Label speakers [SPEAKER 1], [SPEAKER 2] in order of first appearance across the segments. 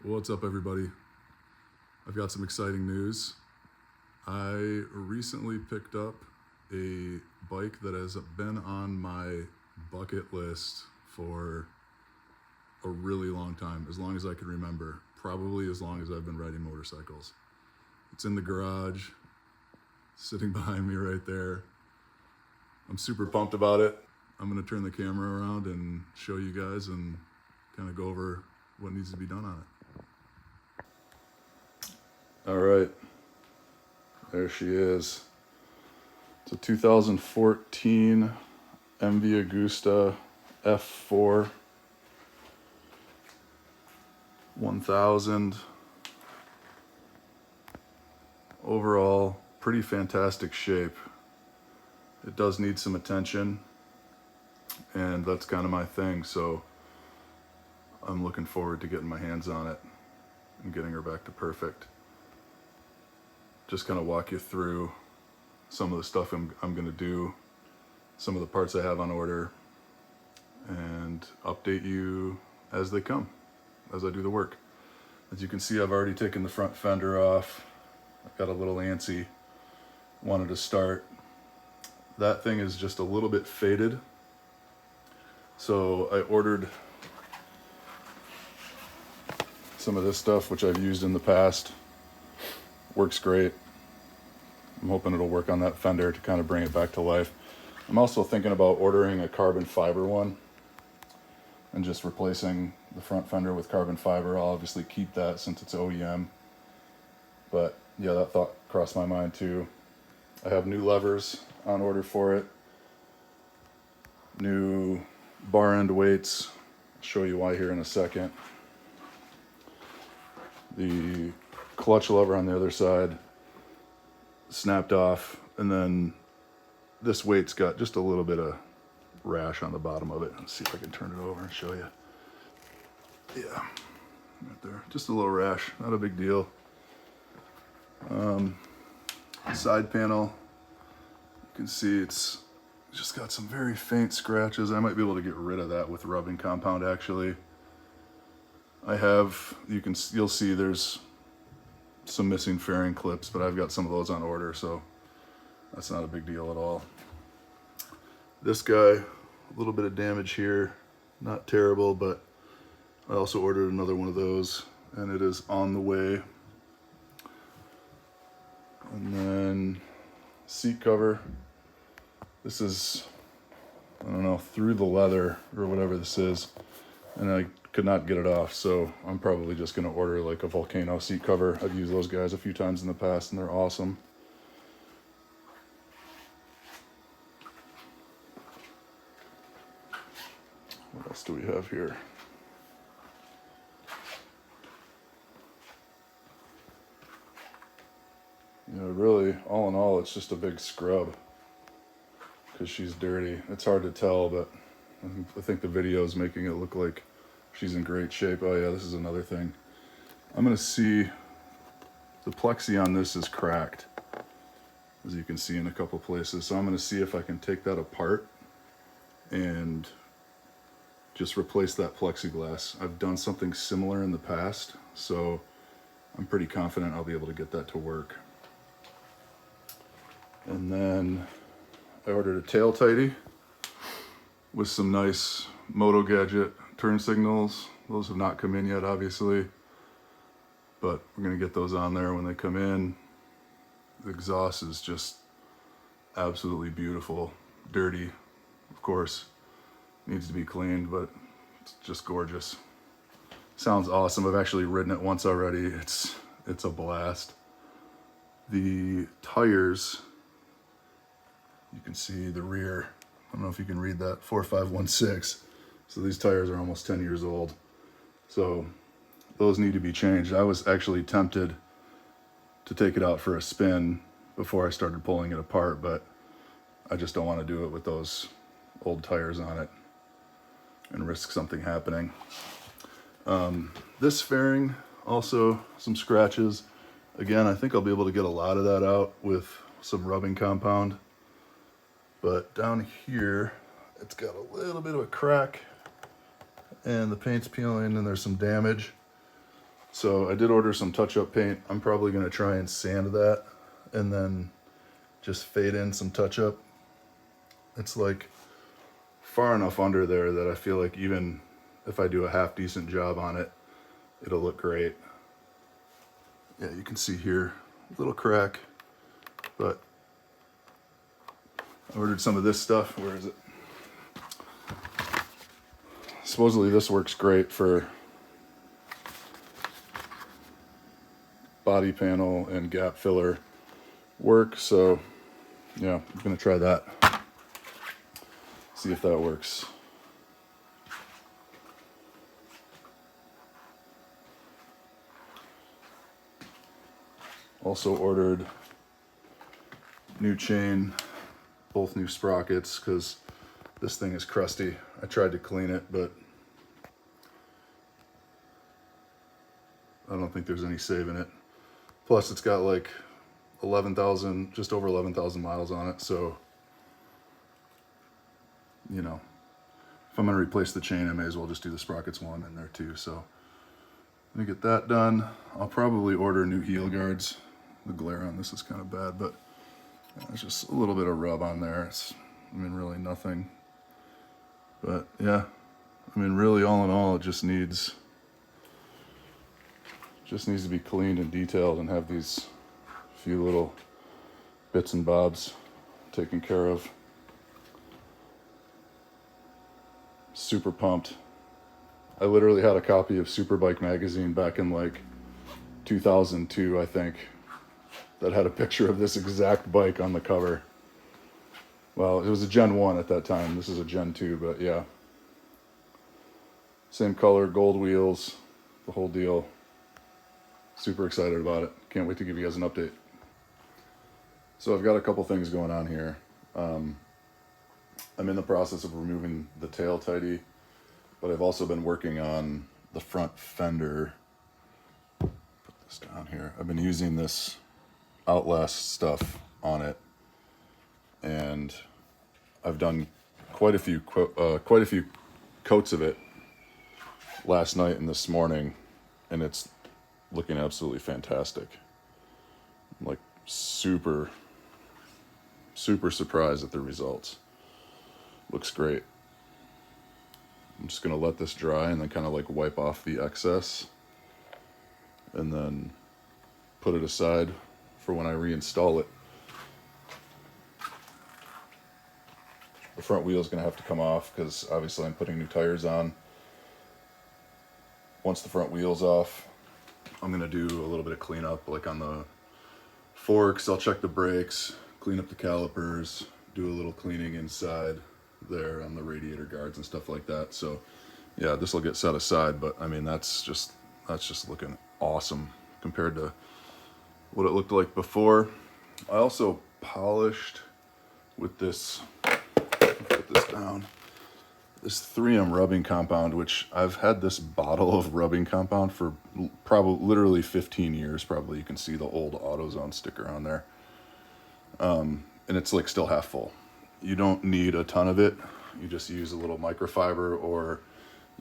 [SPEAKER 1] What's up, everybody? I've got some exciting news. I recently picked up a bike that has been on my bucket list for a really long time, as long as I can remember, probably as long as I've been riding motorcycles. It's in the garage, sitting behind me right there. I'm super pumped about it. I'm gonna turn the camera around and show you guys and kind of go over what needs to be done on it. All right, there she is. It's a 2014 MV Agusta F4 1000. Overall, pretty fantastic shape. It does need some attention, and that's kind of my thing, so I'm looking forward to getting my hands on it and getting her back to perfect. Just kind of walk you through some of the stuff I'm going to do, some of the parts I have on order, and update you as they come, as I do the work. As you can see, I've already taken the front fender off. I've got a little antsy, wanted to start. That thing is just a little bit faded, so I ordered some of this stuff, which I've used in the past. Works great. I'm hoping it'll work on that fender to kind of bring it back to life. I'm also thinking about ordering a carbon fiber one and just replacing the front fender with carbon fiber. I'll obviously keep that since it's OEM. But yeah, that thought crossed my mind too. I have new levers on order for it. New bar end weights. I'll show you why here in a second. The clutch lever on the other side snapped off, and then this weight's got just a little bit of rash on the bottom of it. Let's see if I can turn it over and show you. Yeah, right there, just a little rash, not a big deal. Side panel, you can see it's just got some very faint scratches. I might be able to get rid of that with rubbing compound actually. You'll see there's some missing fairing clips, but I've got some of those on order, so that's not a big deal at all. This guy, a little bit of damage here, not terrible, but I also ordered another one of those, and it is on the way. And then seat cover. This is, I don't know, through the leather or whatever this is, and I could not get it off, so I'm probably just going to order like a Volcano seat cover. I've used those guys a few times in the past and they're awesome. What else do we have here? You know, really, all in all, it's just a big scrub because she's dirty. It's hard to tell, but I think the video is making it look like she's in great shape. Oh yeah, this is another thing. I'm gonna see, the plexi on this is cracked, as you can see in a couple places. So I'm gonna see if I can take that apart and just replace that plexiglass. I've done something similar in the past, so I'm pretty confident I'll be able to get that to work. And then I ordered a tail tighty with some nice Moto Gadget turn signals. Those have not come in yet, obviously, but we're gonna get those on there when they come in. The exhaust is just absolutely beautiful. Dirty, of course, needs to be cleaned, but it's just gorgeous. Sounds awesome. I've actually ridden it once already. It's a blast. The tires, you can see the rear, I don't know if you can read that, 4516. So these tires are almost 10 years old. So those need to be changed. I was actually tempted to take it out for a spin before I started pulling it apart, but I just don't want to do it with those old tires on it and risk something happening. This fairing, also some scratches. Again, I think I'll be able to get a lot of that out with some rubbing compound. But down here, it's got a little bit of a crack and the paint's peeling and there's some damage. So I did order some touch-up paint. I'm probably going to try and sand that and then just fade in some touch-up. It's like far enough under there that I feel like even if I do a half decent job on it, it'll look great. Yeah, you can see here, a little crack, but I ordered some of this stuff. Where is it? Supposedly this works great for body panel and gap filler work, so yeah, I'm gonna try that. See if that works. Also ordered new chain, both new sprockets, because this thing is crusty. I tried to clean it, but I don't think there's any saving it. Plus it's got like 11,000, just over 11,000 miles on it, so you know, if I'm gonna replace the chain, I may as well just do the sprockets one in there too. So let me get that done. I'll probably order new heel guards. The glare on this is kind of bad, but it's just a little bit of rub on there. It's, I mean, really nothing. But yeah, I mean, really all in all, it just needs to be cleaned and detailed and have these few little bits and bobs taken care of. Super pumped. I literally had a copy of Superbike magazine back in like 2002, I think, that had a picture of this exact bike on the cover. Well, it was a Gen 1 at that time. This is a Gen 2, but yeah. Same color, gold wheels, the whole deal. Super excited about it. Can't wait to give you guys an update. So I've got a couple things going on here. I'm in the process of removing the tail tidy, but I've also been working on the front fender. Put this down here. I've been using this Outlast stuff on it, and I've done quite a few coats of it last night and this morning, and it's looking absolutely fantastic. I'm like super surprised at the results. Looks great. I'm just gonna let this dry and then kind of like wipe off the excess and then put it aside for when I reinstall it. The front wheel is gonna have to come off because obviously I'm putting new tires on. Once the front wheel's off, I'm gonna do a little bit of cleanup, like on the forks. I'll check the brakes, clean up the calipers, do a little cleaning inside there on the radiator guards and stuff like that. So yeah, this will get set aside, but I mean, that's just looking awesome compared to what it looked like before. I also polished with this, put this down, this 3M rubbing compound, which I've had this bottle of rubbing compound for probably literally 15 years. Probably you can see the old AutoZone sticker on there. And it's like still half full. You don't need a ton of it. You just use a little microfiber, or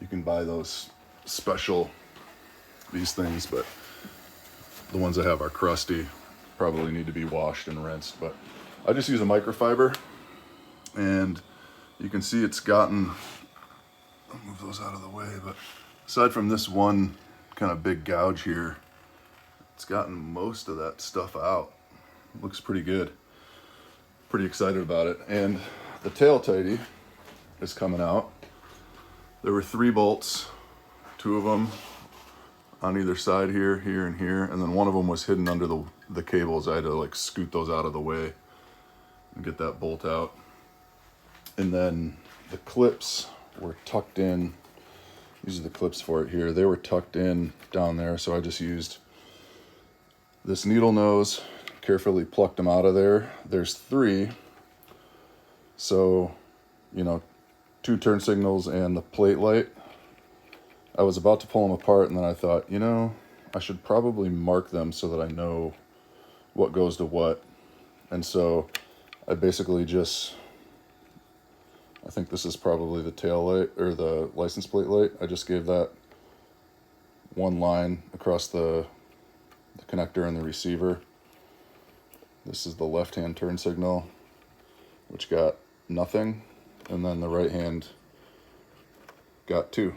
[SPEAKER 1] you can buy those special, these things, but the ones I have are crusty, probably need to be washed and rinsed, but I just use a microfiber, and you can see it's gotten, I'll move those out of the way, but aside from this one kind of big gouge here, it's gotten most of that stuff out. Looks pretty good. Pretty excited about it. And the tail tidy is coming out. There were 3 bolts, 2 of them on either side here, here, and here, and then one of them was hidden under the cables. I had to like scoot those out of the way and get that bolt out. And then the clips were tucked in. These are the clips for it here. They were tucked in down there, so I just used this needle nose, carefully plucked them out of there. There's 3, so, you know, 2 turn signals and the plate light. I was about to pull them apart, and then I thought, you know, I should probably mark them so that I know what goes to what. And so I basically just, I think this is probably the tail light or the license plate light. I just gave that one line across the connector and the receiver. This is the left-hand turn signal, which got nothing, and then the right hand got 2.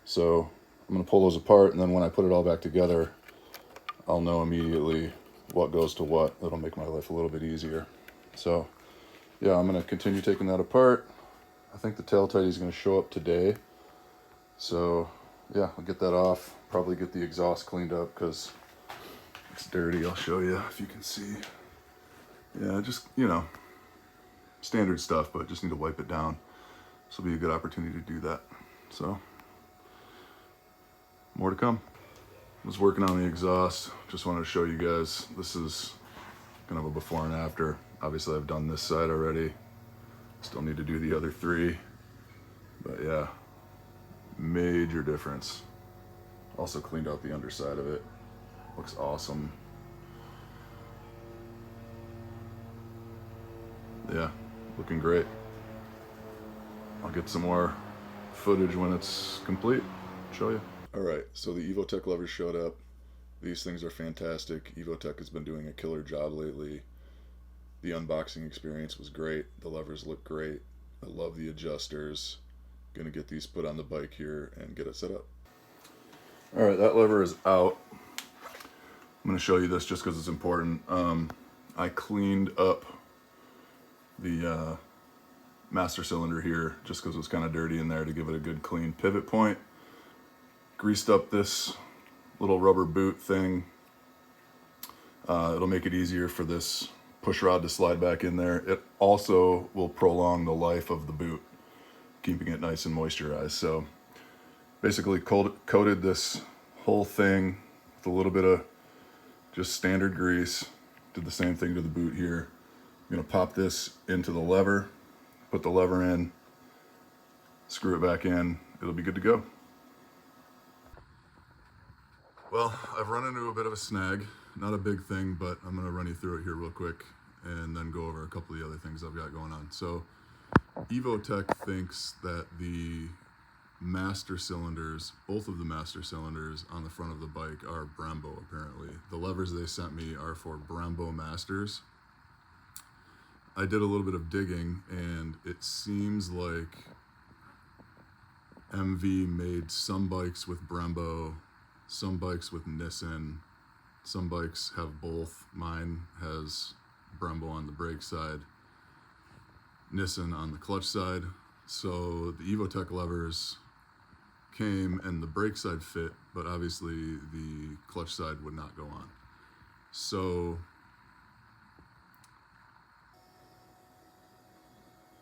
[SPEAKER 1] So I'm going to pull those apart, and then when I put it all back together, I'll know immediately what goes to what. That'll make my life a little bit easier. So yeah, I'm going to continue taking that apart. I think the tail tidy is going to show up today. So yeah, I'll get that off. Probably get the exhaust cleaned up because it's dirty. I'll show you if you can see. Yeah, just, you know, standard stuff, but just need to wipe it down. This will be a good opportunity to do that. So more to come. I was working on the exhaust. Just wanted to show you guys. This is kind of a before and after. Obviously I've done this side already. Still need to do the other 3. But yeah, major difference. Also cleaned out the underside of it. Looks awesome. Yeah, looking great. I'll get some more footage when it's complete. Show you. All right, so the Evotech levers showed up. These things are fantastic. Evotech has been doing a killer job lately. The unboxing experience was great. The levers look great. I love the adjusters. Gonna get these put on the bike here and get it set up. All right, that lever is out. I'm gonna show you this just because it's important. I cleaned up the master cylinder here just because it was kind of dirty in there to give it a good clean pivot point. Greased up this little rubber boot thing. It'll make it easier for this push rod to slide back in there. It also will prolong the life of the boot, keeping it nice and moisturized. So basically coated this whole thing with a little bit of just standard grease. Did the same thing to the boot here. I'm gonna pop this into the lever, put the lever in, screw it back in, it'll be good to go. Well, I've run into a bit of a snag, not a big thing, but I'm gonna run you through it here real quick and then go over a couple of the other things I've got going on. So Evotech thinks that the master cylinders, both of the master cylinders on the front of the bike are Brembo apparently. The levers they sent me are for Brembo masters. I did a little bit of digging and it seems like MV made some bikes with Brembo, some bikes with Nissan, some bikes have both. Mine has Brembo on the brake side, Nissan on the clutch side. So the Evotech levers came and the brake side fit, but obviously the clutch side would not go on. So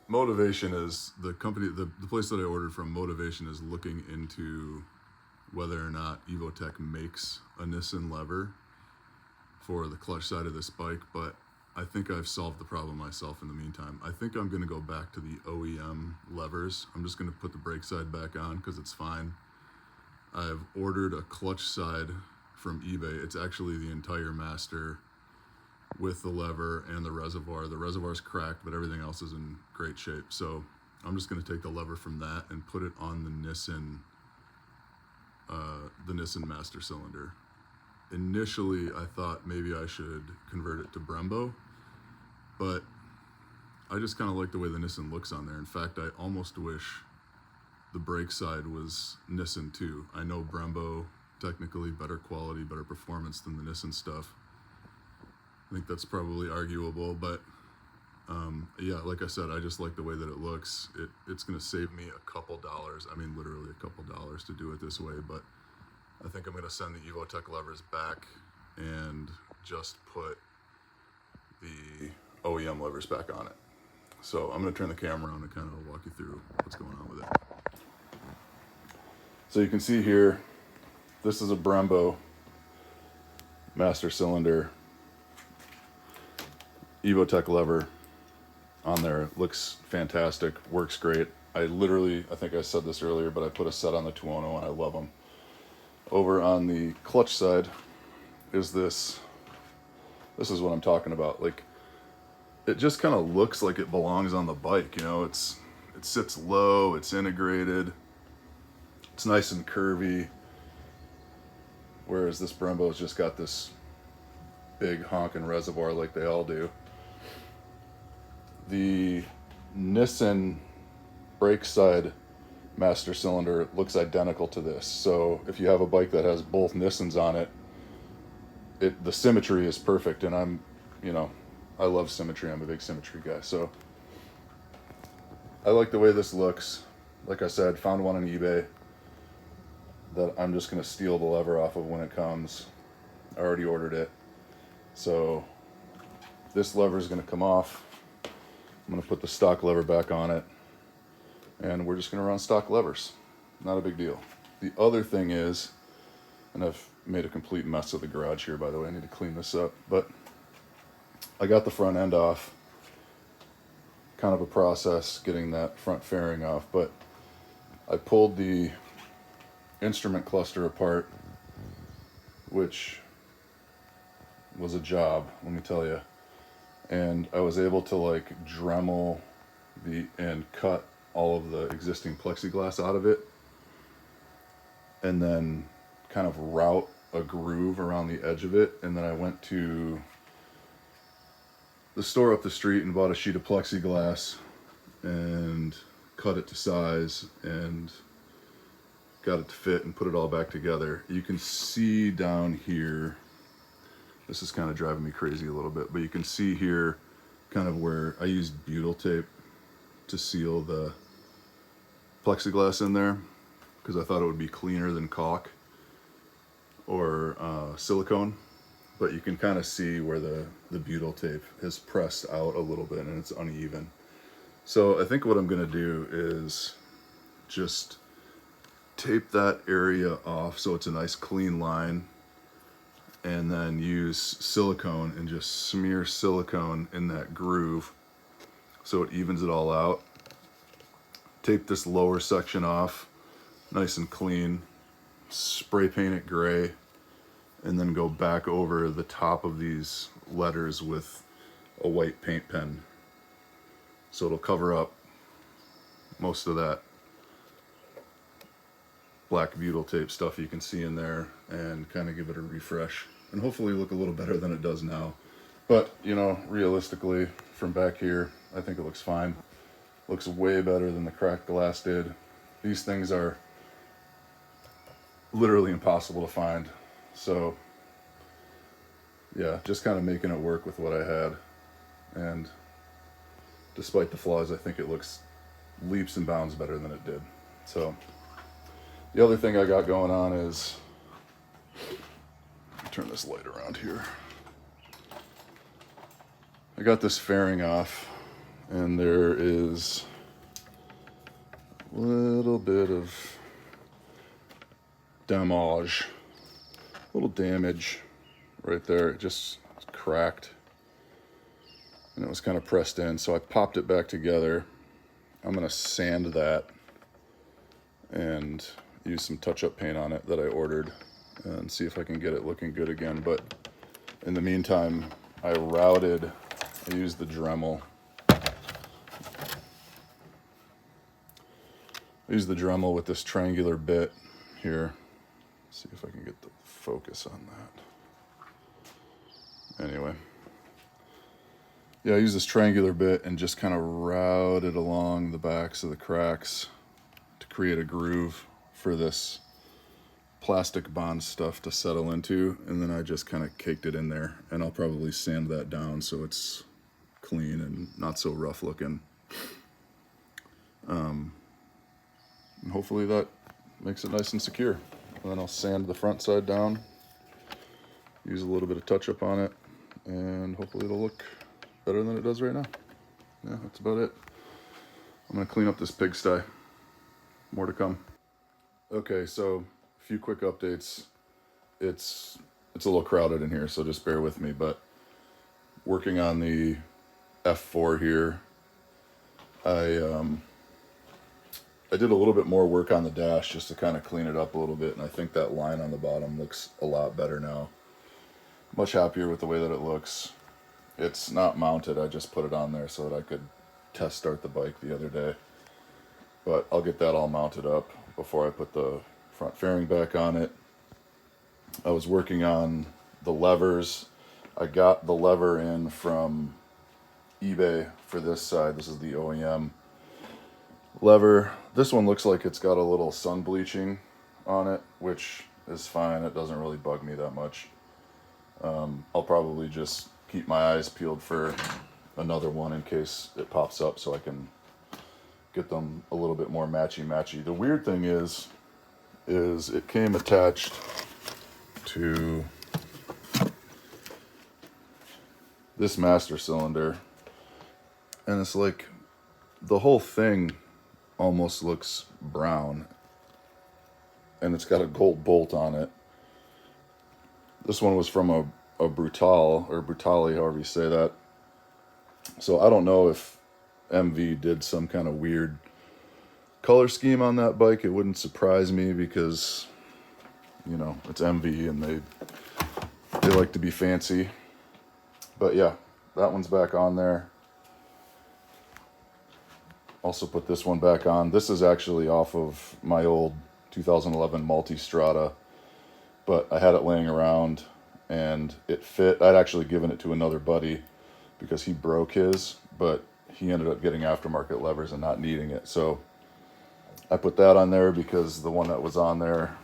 [SPEAKER 1] Motivation is the company, the place that I ordered from. Motivation is looking into whether or not Evotech makes a Nissan lever for the clutch side of this bike, but I think I've solved the problem myself in the meantime. I think I'm gonna go back to the OEM levers. I'm just gonna put the brake side back on because it's fine. I've ordered a clutch side from eBay. It's actually the entire master with the lever and the reservoir. The reservoir's cracked, but everything else is in great shape. So I'm just gonna take the lever from that and put it on the Nissan master cylinder. Initially, I thought maybe I should convert it to Brembo, but I just kind of like the way the Nissan looks on there. In fact, I almost wish the brake side was Nissan too. I know Brembo, technically better quality, better performance than the Nissan stuff. I think that's probably arguable, but yeah, like I said, I just like the way that it looks. It's gonna save me a couple dollars. I mean, literally a couple dollars to do it this way, but I think I'm gonna send the Evotech levers back and just put the OEM levers back on it. So I'm gonna turn the camera on and kind of walk you through what's going on with it. So you can see here, this is a Brembo master cylinder Evotech lever on there. Looks fantastic, works great. I think I said this earlier, but I put a set on the 210 and I love them. Over on the clutch side is this is what I'm talking about. Like, it just kind of looks like it belongs on the bike, you know. It sits low, it's integrated, it's nice and curvy. whereas this Brembo's just got this big honking reservoir like they all do. The Nissan brake side master cylinder looks identical to this. So if you have a bike that has both Nissans on it, the symmetry is perfect. And I love symmetry. I'm a big symmetry guy. So I like the way this looks. Like I said, found one on eBay that I'm just going to steal the lever off of when it comes. I already ordered it. So this lever is going to come off. I'm going to put the stock lever back on it. And we're just going to run stock levers. Not a big deal. The other thing is, and I've made a complete mess of the garage here, by the way. I need to clean this up. But I got the front end off. Kind of a process getting that front fairing off. But I pulled the instrument cluster apart, which was a job, let me tell you. And I was able to like Dremel and cut all of the existing plexiglass out of it, and then kind of route a groove around the edge of it. And then I went to the store up the street and bought a sheet of plexiglass and cut it to size and got it to fit and put it all back together. You can see down here, this is kind of driving me crazy a little bit, but you can see here kind of where I used butyl tape to seal the plexiglass in there because I thought it would be cleaner than caulk or silicone. But you can kind of see where the butyl tape has pressed out a little bit and it's uneven. So I think what I'm going to do is just tape that area off so it's a nice clean line, and then use silicone and just smear silicone in that groove so it evens it all out. Tape this lower section off nice and clean, spray paint it gray, and then go back over the top of these letters with a white paint pen. So it'll cover up most of that black butyl tape stuff you can see in there and kind of give it a refresh and hopefully look a little better than it does now. But, realistically, from back here, I think it looks fine. Looks way better than the cracked glass did. These things are literally impossible to find. So, yeah, just kind of making it work with what I had. And despite the flaws, I think it looks leaps and bounds better than it did. So, the other thing I got going on is, turn this light around here. I got this fairing off, and there is a little bit of damage, a little damage right there. It just cracked, and it was kind of pressed in, so I popped it back together. I'm gonna sand that and use some touch-up paint on it that I ordered and see if I can get it looking good again. But in the meantime, I used the Dremel. I used the Dremel with this triangular bit here. See if I can get the focus on that. Anyway. Yeah, I used this triangular bit and just kind of routed along the backs of the cracks to create a groove for this plastic bond stuff to settle into, and then I just kind of caked it in there, and I'll probably sand that down so it's clean and not so rough looking. And hopefully that makes it nice and secure. And then I'll sand the front side down, use a little bit of touch-up on it, and hopefully it'll look better than it does right now. Yeah, that's about it. I'm gonna clean up this pigsty. More to come. Okay, so a few quick updates. It's a little crowded in here, so just bear with me, but working on the F4 here, I did a little bit more work on the dash just to kind of clean it up a little bit, and I think that line on the bottom looks a lot better now. Much happier with the way that it looks. It's not mounted, I just put it on there so that I could test start the bike the other day. But I'll get that all mounted up before I put the front fairing back on it. I was working on the levers. I got the lever in from eBay for this side. This is the OEM lever. This one looks like it's got a little sun bleaching on it, which is fine. It doesn't really bug me that much. I'll probably just keep my eyes peeled for another one in case it pops up so I can get them a little bit more matchy-matchy. The weird thing is it came attached to this master cylinder, and it's like the whole thing almost looks brown, and it's got a gold bolt on it. This one was from a Brutal, or Brutali, however you say that. So I don't know if MV did some kind of weird color scheme on that bike. It wouldn't surprise me because, you know, it's MV and they like to be fancy. But yeah, that one's back on there. Also put this one back on. This is actually off of my old 2011 Multistrada, but I had it laying around and it fit. I'd actually given it to another buddy because he broke his, but he ended up getting aftermarket levers and not needing it. So I put that on there because the one that was on there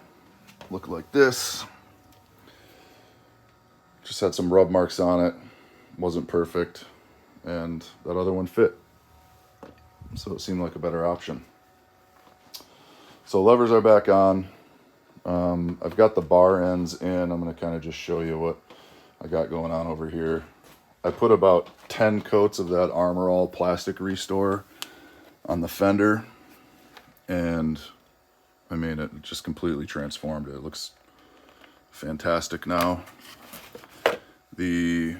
[SPEAKER 1] looked like this. Just had some rub marks on it. Wasn't perfect. And that other one fit. So it seemed like a better option. So levers are back on. I've got the bar ends in. I'm going to kind of just show you what I got going on over here. I put about 10 coats of that Armor All plastic restore on the fender, and I mean, it just completely transformed it. It looks fantastic now. The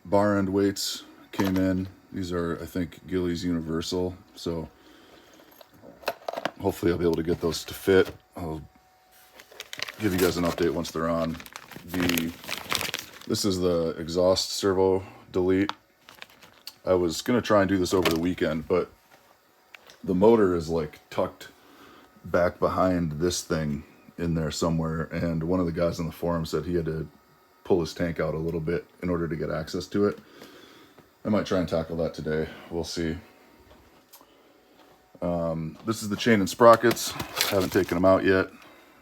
[SPEAKER 1] bar end weights came in. These are, I think, Gillies Universal, so hopefully I'll be able to get those to fit. I'll give you guys an update once they're on. This is the exhaust servo delete. I was going to try and do this over the weekend, but the motor is like tucked back behind this thing in there somewhere, and one of the guys on the forum said he had to pull his tank out a little bit in order to get access to it. I might try and tackle that today. We'll see. This is the chain and sprockets. Haven't taken them out yet.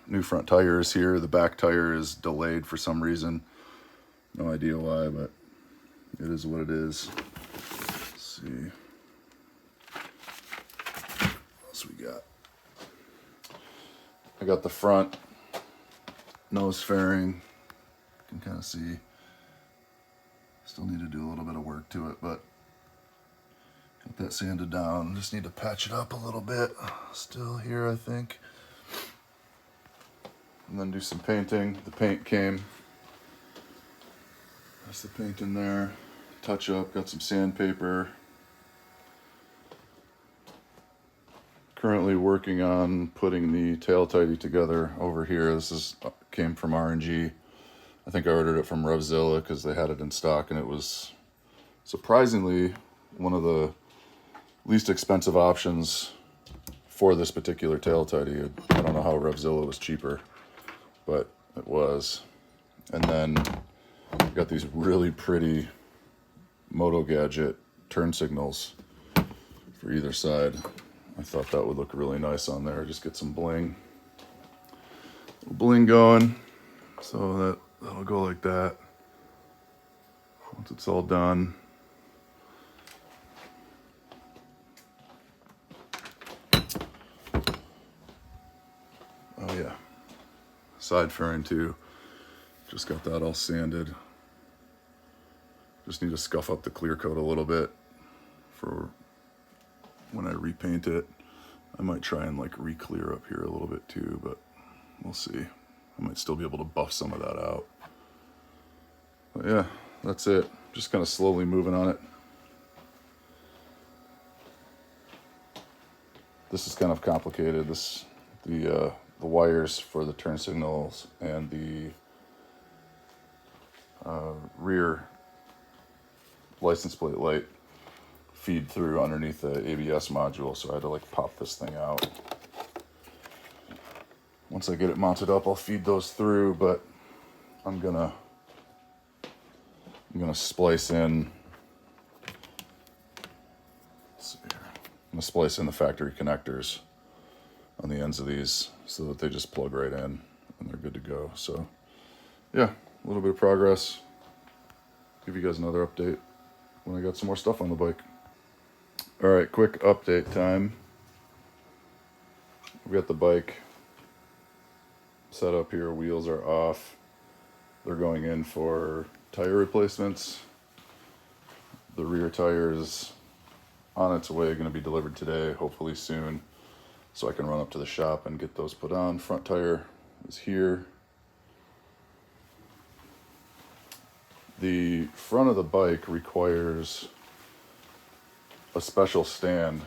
[SPEAKER 1] New front tire is here. The back tire is delayed for some reason. No idea why, but it is what it is. Let's see. What else we got? I got the front nose fairing. You can kind of see. Still need to do a little bit of work to it, but got that sanded down. Just need to patch it up a little bit. Still here, I think. And then do some painting. The paint came. That's the paint in there. Touch up. Got some sandpaper. Currently working on putting the tail tidy together over here. This came from R&G. I think I ordered it from Revzilla because they had it in stock, and it was surprisingly one of the least expensive options for this particular tail tidy. I don't know how Revzilla was cheaper, but it was. And then got these really pretty Moto Gadget turn signals for either side. I thought that would look really nice on there. Just get some bling going. So that'll go like that once it's all done. Oh yeah, side fairing too. Just got that all sanded. Just need to scuff up the clear coat a little bit for when I repaint it. I might try and like re-clear up here a little bit too, but we'll see. I might still be able to buff some of that out. But yeah, that's it. Just kind of slowly moving on it. This is kind of complicated. The wires for the turn signals and the rear license plate light feed through underneath the ABS module, so I had to like pop this thing out. Once I get it mounted up, I'll feed those through, but I'm gonna splice in. Let's see here. I'm gonna splice in the factory connectors on the ends of these so that they just plug right in and they're good to go. So yeah, a little bit of progress. Give you guys another update when I got some more stuff on the bike. All right, quick update time. We got the bike set up here, wheels are off. They're going in for tire replacements. The rear tire is on its way, going to be delivered today, hopefully soon, so I can run up to the shop and get those put on. Front tire is here. The front of the bike requires a special stand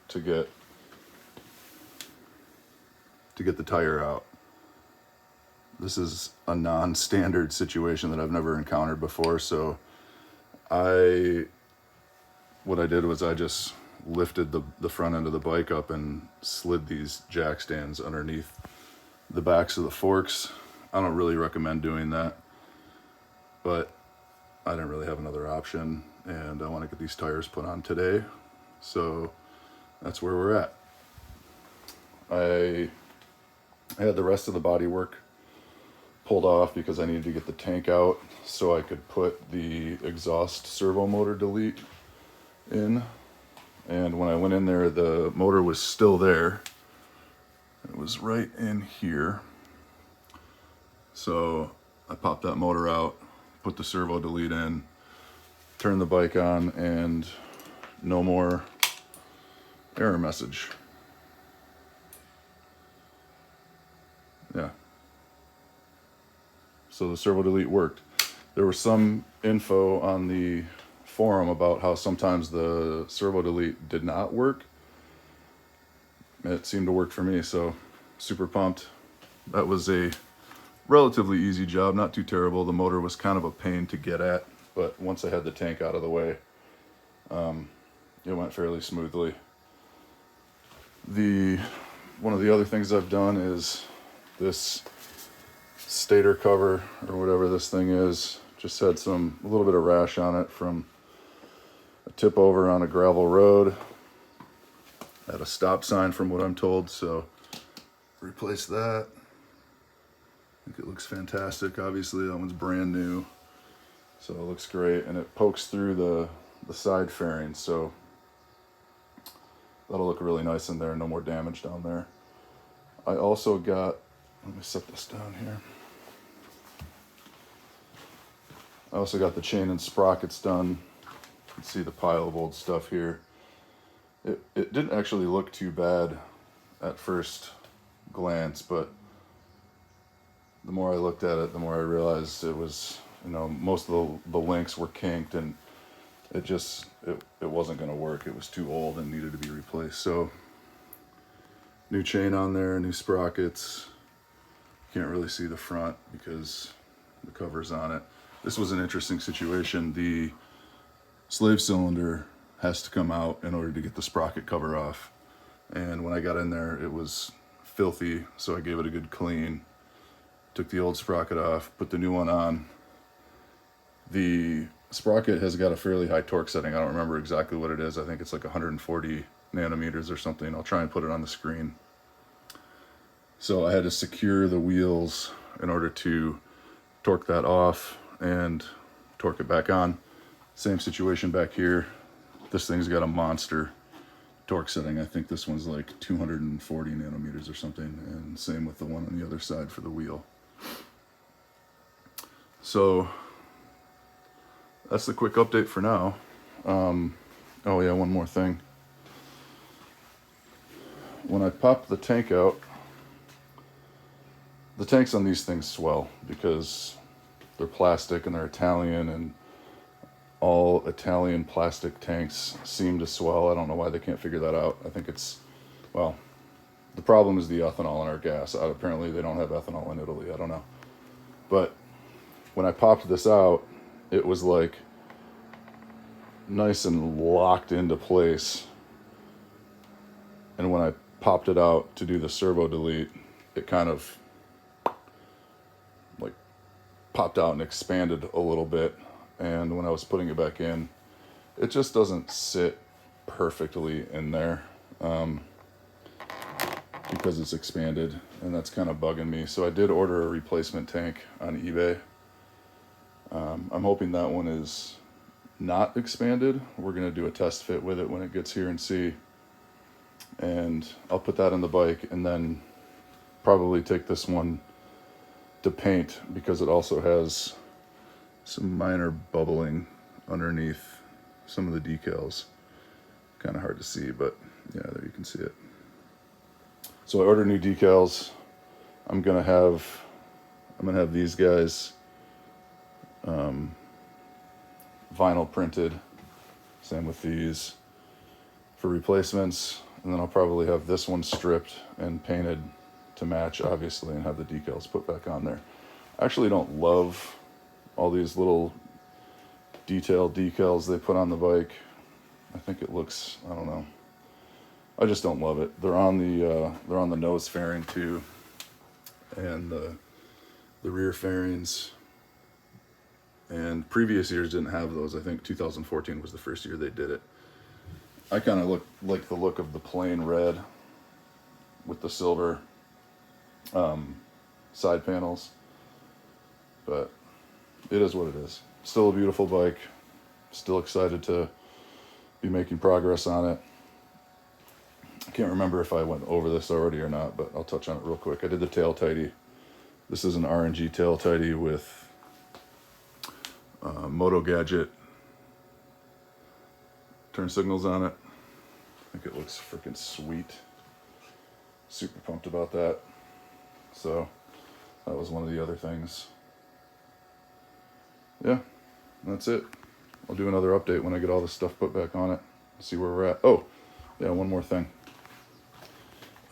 [SPEAKER 1] to get the tire out. This is a non-standard situation that I've never encountered before, so what I did was I just lifted the front end of the bike up and slid these jack stands underneath the backs of the forks. I don't really recommend doing that, but I didn't really have another option, and I want to get these tires put on today, so that's where we're at. I had the rest of the body work pulled off because I needed to get the tank out so I could put the exhaust servo motor delete in. And when I went in there, the motor was still there. It was right in here. So I popped that motor out, put the servo delete in, turned the bike on, and no more error message. Yeah. So the servo delete worked. There was some info on the forum about how sometimes the servo delete did not work. It seemed to work for me, so super pumped. That was a relatively easy job, not too terrible. The motor was kind of a pain to get at, but once I had the tank out of the way, it went fairly smoothly. One of the other things I've done is this stator cover, or whatever this thing is, just had a little bit of rash on it from a tip over on a gravel road at a stop sign from what I'm told, so replace that. I think it looks fantastic. Obviously that one's brand new, so it looks great, and it pokes through the side fairing, so that'll look really nice in there. No more damage down there. I also got, let me set this down here. I also got the chain and sprockets done. You can see the pile of old stuff here. It didn't actually look too bad at first glance, but the more I looked at it, the more I realized it was, most of the links were kinked, and it wasn't going to work. It was too old and needed to be replaced. So new chain on there, new sprockets. Can't really see the front because the cover's on it. This was an interesting situation. The slave cylinder has to come out in order to get the sprocket cover off. And when I got in there, it was filthy, so I gave it a good clean. Took the old sprocket off, put the new one on. The sprocket has got a fairly high torque setting. I don't remember exactly what it is. I think it's like 140 nanometers or something. I'll try and put it on the screen. So I had to secure the wheels in order to torque that off and torque it back on. Same situation back here. This thing's got a monster torque setting. I think this one's like 240 nanometers or something, and same with the one on the other side for the wheel. So that's the quick update for now. Oh yeah, one more thing. When I popped the tank out, the tanks on these things swell because they're plastic and they're Italian, and all Italian plastic tanks seem to swell. I don't know why they can't figure that out. I think the problem is the ethanol in our gas. Apparently they don't have ethanol in Italy. I don't know. But when I popped this out, it was like nice and locked into place. And when I popped it out to do the servo delete, it kind of like popped out and expanded a little bit. And when I was putting it back in, it just doesn't sit perfectly in there because it's expanded, and that's kind of bugging me. So I did order a replacement tank on eBay. I'm hoping that one is not expanded. We're going to do a test fit with it when it gets here and see. And I'll put that on the bike and then probably take this one to paint, because it also has some minor bubbling underneath some of the decals. Kind of hard to see, but yeah, there you can see it. So I ordered new decals. I'm gonna have these guys vinyl printed. Same with these for replacements, and then I'll probably have this one stripped and painted to match, obviously, and have the decals put back on there. I actually don't love all these little detailed decals they put on the bike. I think it looks, I don't know. I just don't love it. They're on the nose fairing too, and the rear fairings. And previous years didn't have those. I think 2014 was the first year they did it. I kind of like the look of the plain red with the silver side panels, but it is what it is. Still a beautiful bike. Still excited to be making progress on it. I can't remember if I went over this already or not, but I'll touch on it real quick. I did the tail tidy. This is an RNG tail tidy with Moto Gadget turn signals on it. I think it looks freaking sweet. Super pumped about that. So that was one of the other things. Yeah, that's it. I'll do another update when I get all this stuff put back on it. See where we're at. Oh, yeah, one more thing.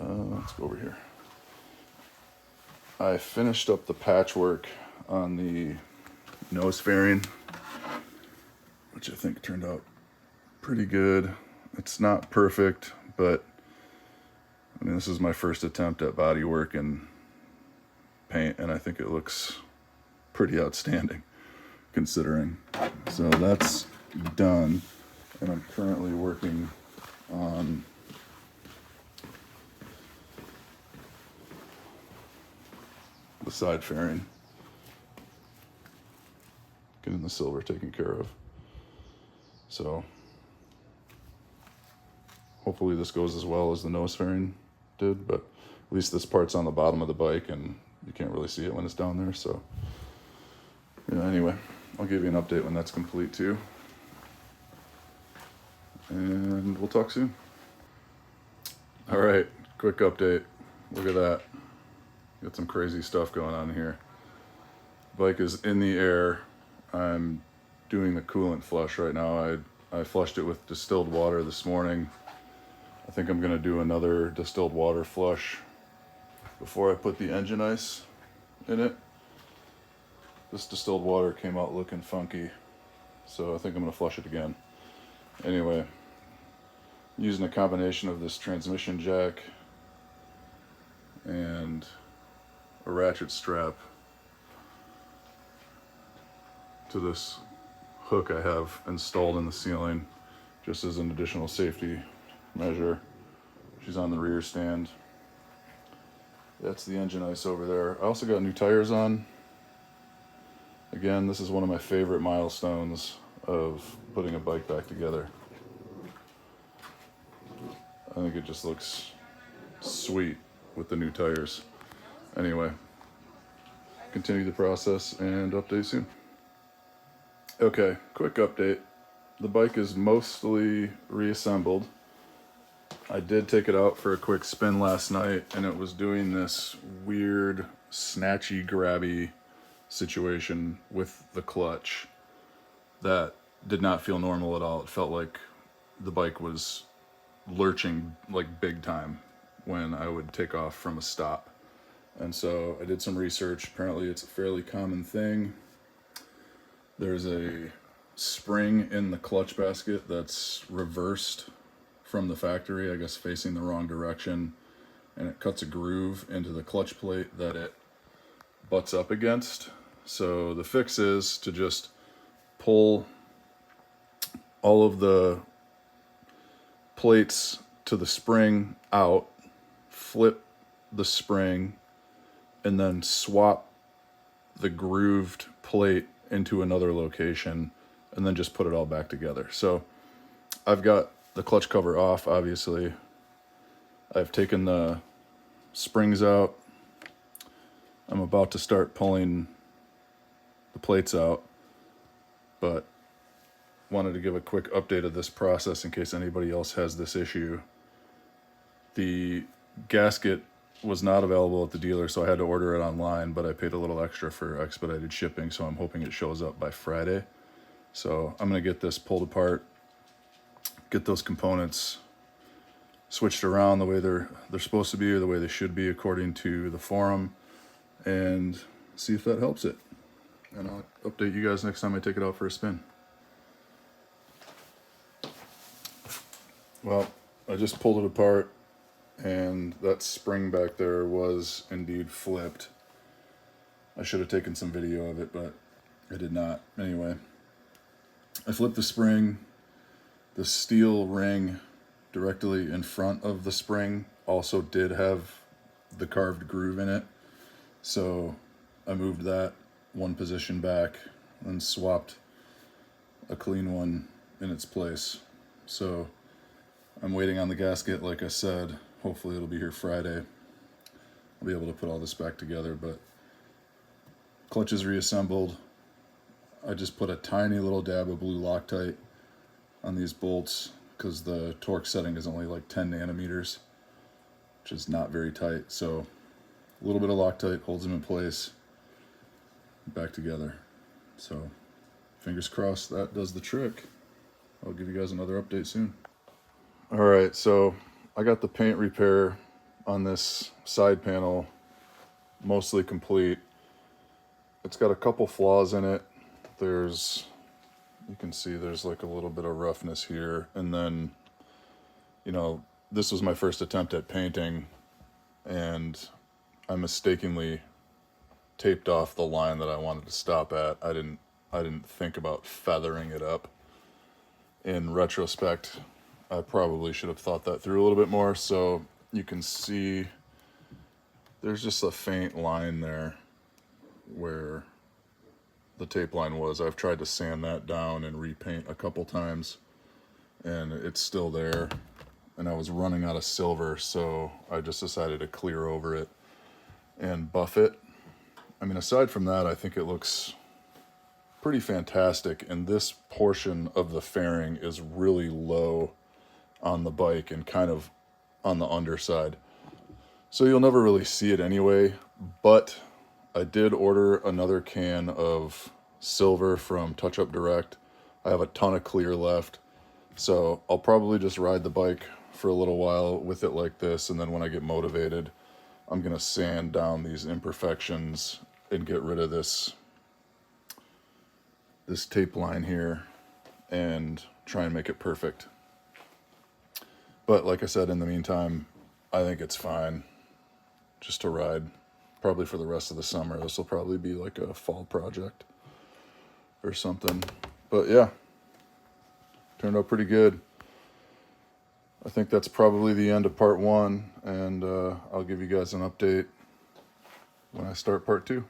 [SPEAKER 1] Let's go over here. I finished up the patchwork on the nose fairing, which I think turned out pretty good. It's not perfect, but I mean, this is my first attempt at body work and paint, and I think it looks pretty outstanding considering. So that's done, and I'm currently working on the side fairing, getting the silver taken care of. So hopefully this goes as well as the nose fairing did, but at least this part's on the bottom of the bike and you can't really see it when it's down there. So yeah, anyway, I'll give you an update when that's complete too, and we'll talk soon. All right, quick update. Look at that. Got some crazy stuff going on here. Bike is in the air. I'm doing the coolant flush right now. I flushed it with distilled water this morning. I think I'm gonna do another distilled water flush before I put the engine ice in it. This distilled water came out looking funky, so I think I'm gonna flush it again. Anyway, using a combination of this transmission jack and a ratchet strap to this hook I have installed in the ceiling just as an additional safety measure. She's on the rear stand. That's the engine ice over there. I also got new tires on. Again, this is one of my favorite milestones of putting a bike back together. I think it just looks sweet with the new tires. Anyway, continue the process and update soon. Okay, quick update. The bike is mostly reassembled. I did take it out for a quick spin last night, and it was doing this weird snatchy grabby situation with the clutch that did not feel normal at all. It felt like the bike was lurching like big time when I would take off from a stop. And so I did some research. Apparently it's a fairly common thing. There's a spring in the clutch basket that's reversed from the factory, I guess facing the wrong direction, and it cuts a groove into the clutch plate that it butts up against. So the fix is to just pull all of the plates to the spring out, flip the spring, and then swap the grooved plate into another location, and then just put it all back together. So I've got the clutch cover off, obviously. I've taken the springs out. I'm about to start pulling the plates out, but wanted to give a quick update of this process in case anybody else has this issue. The gasket was not available at the dealer, so I had to order it online, but I paid a little extra for expedited shipping, so I'm hoping it shows up by Friday. So I'm gonna get this pulled apart, get those components switched around the way they're supposed to be, or the way they should be according to the forum, and see if that helps it. And I'll update you guys next time I take it out for a spin. Well, I just pulled it apart, and that spring back there was indeed flipped. I should have taken some video of it, but I did not. Anyway, I flipped the spring. The steel ring directly in front of the spring also did have the carved groove in it. So I moved that one position back and swapped a clean one in its place. So I'm waiting on the gasket, like I said. Hopefully it'll be here Friday. I'll be able to put all this back together, but clutch is reassembled. I just put a tiny little dab of blue Loctite on these bolts because the torque setting is only like 10 nanometers, which is not very tight. So a little bit of Loctite holds them in place, back together. So fingers crossed that does the trick. I'll give you guys another update soon. All right, so I got the paint repair on this side panel mostly complete. It's got a couple flaws in it. You can see there's like a little bit of roughness here. And then, you know, this was my first attempt at painting, and I mistakenly taped off the line that I wanted to stop at. I didn't think about feathering it up. In retrospect, I probably should have thought that through a little bit more. So you can see there's just a faint line there where the tape line was. I've tried to sand that down and repaint a couple times, and it's still there. And I was running out of silver, so I just decided to clear over it and buff it. I mean, aside from that, I think it looks pretty fantastic. And this portion of the fairing is really low on the bike and kind of on the underside, so you'll never really see it anyway. But I did order another can of silver from Touchup Direct. I have a ton of clear left, so I'll probably just ride the bike for a little while with it like this, and then when I get motivated, I'm gonna sand down these imperfections and get rid of this tape line here and try and make it perfect. But like I said, in the meantime, I think it's fine just to ride, probably for the rest of the summer. This will probably be like a fall project or something. But yeah, turned out pretty good. I think that's probably the end of part one, and I'll give you guys an update when I start part two.